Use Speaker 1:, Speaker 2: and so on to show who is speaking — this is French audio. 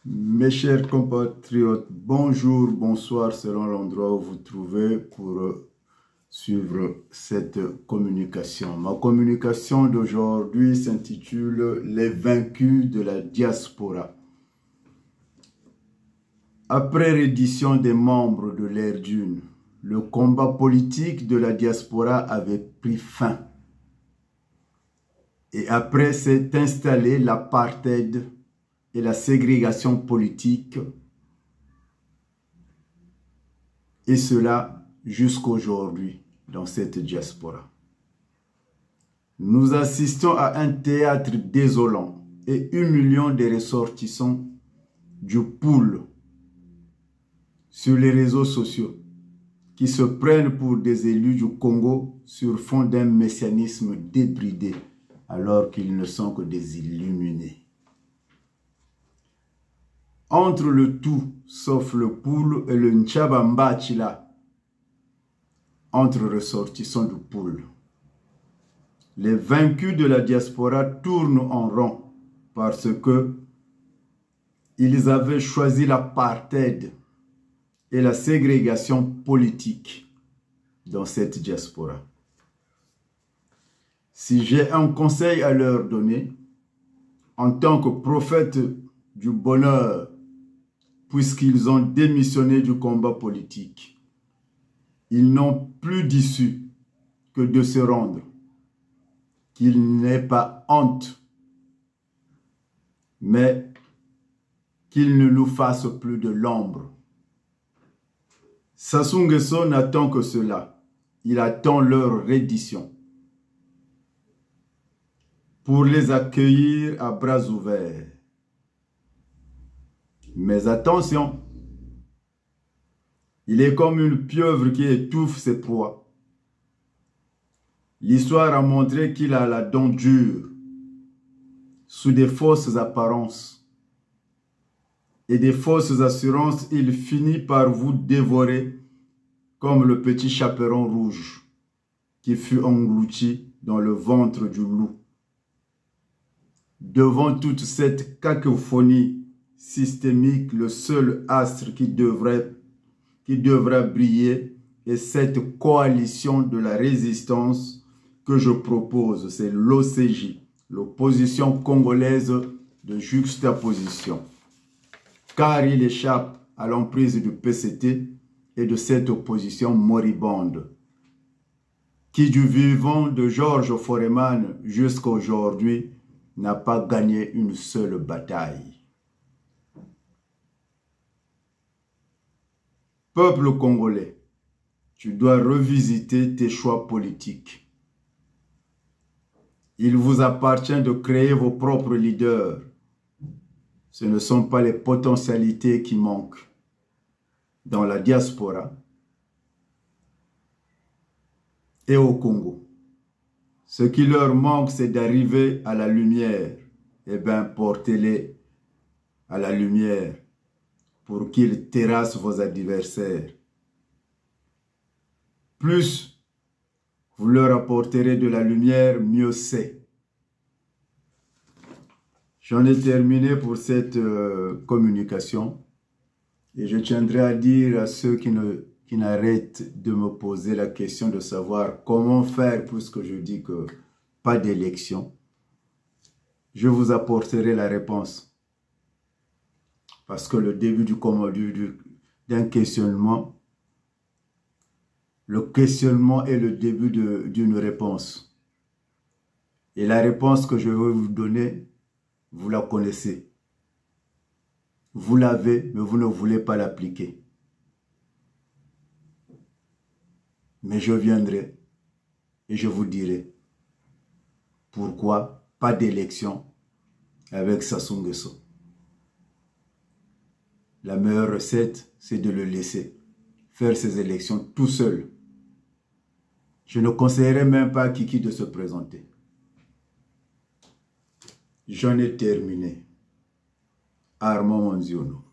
Speaker 1: Mes chers compatriotes, bonjour, bonsoir selon l'endroit où vous vous trouvez pour suivre cette communication. Ma communication d'aujourd'hui s'intitule « Les vaincus de la diaspora ». Après reddition des membres de l'ère d'une, le combat politique de la diaspora avait pris fin. Et après s'est installé l'apartheid et la ségrégation politique, et cela jusqu'aujourd'hui dans cette diaspora. Nous assistons à un théâtre désolant et humiliant des ressortissants du pool sur les réseaux sociaux qui se prennent pour des élus du Congo sur fond d'un messianisme débridé alors qu'ils ne sont que des illuminés. Entre le tout, sauf le poule et le Nchabambachila, entre ressortissants du poule, les vaincus de la diaspora tournent en rond parce que ils avaient choisi l'apartheid et la ségrégation politique dans cette diaspora. Si j'ai un conseil à leur donner, en tant que prophète du bonheur, puisqu'ils ont démissionné du combat politique, ils n'ont plus d'issue que de se rendre, qu'ils n'aient pas honte, mais qu'ils ne nous fassent plus de l'ombre. Sassou Nguesso n'attend que cela, il attend leur reddition pour les accueillir à bras ouverts. Mais attention, il est comme une pieuvre qui étouffe ses proies. L'histoire a montré qu'il a la dent dure, sous des fausses apparences. Et des fausses assurances, il finit par vous dévorer comme le petit chaperon rouge qui fut englouti dans le ventre du loup. Devant toute cette cacophonie systémique, le seul astre qui devrait briller est cette coalition de la résistance que je propose. C'est l'OCJ, l'opposition congolaise de juxtaposition. Car il échappe à l'emprise du PCT et de cette opposition moribonde, qui du vivant de Georges Foreman jusqu'à aujourd'hui n'a pas gagné une seule bataille. Peuple congolais, tu dois revisiter tes choix politiques. Il vous appartient de créer vos propres leaders. Ce ne sont pas les potentialités qui manquent. Dans la diaspora et au Congo, ce qui leur manque, c'est d'arriver à la lumière. Eh bien, portez-les à la lumière pour qu'ils terrassent vos adversaires. Plus vous leur apporterez de la lumière, mieux c'est. J'en ai terminé pour cette communication et je tiendrai à dire à ceux qui n'arrêtent de me poser la question de savoir comment faire puisque je dis que pas d'élection. Je vous apporterai la réponse. Parce que le début d'un questionnement, le questionnement est le début d'une réponse. Et la réponse que je vais vous donner, vous la connaissez. Vous l'avez, mais vous ne voulez pas l'appliquer. Mais je viendrai et je vous dirai pourquoi pas d'élection avec Sassou Nguesso. La meilleure recette, c'est de le laisser faire ses élections tout seul. Je ne conseillerais même pas à Kiki de se présenter. J'en ai terminé. Armand Manziono.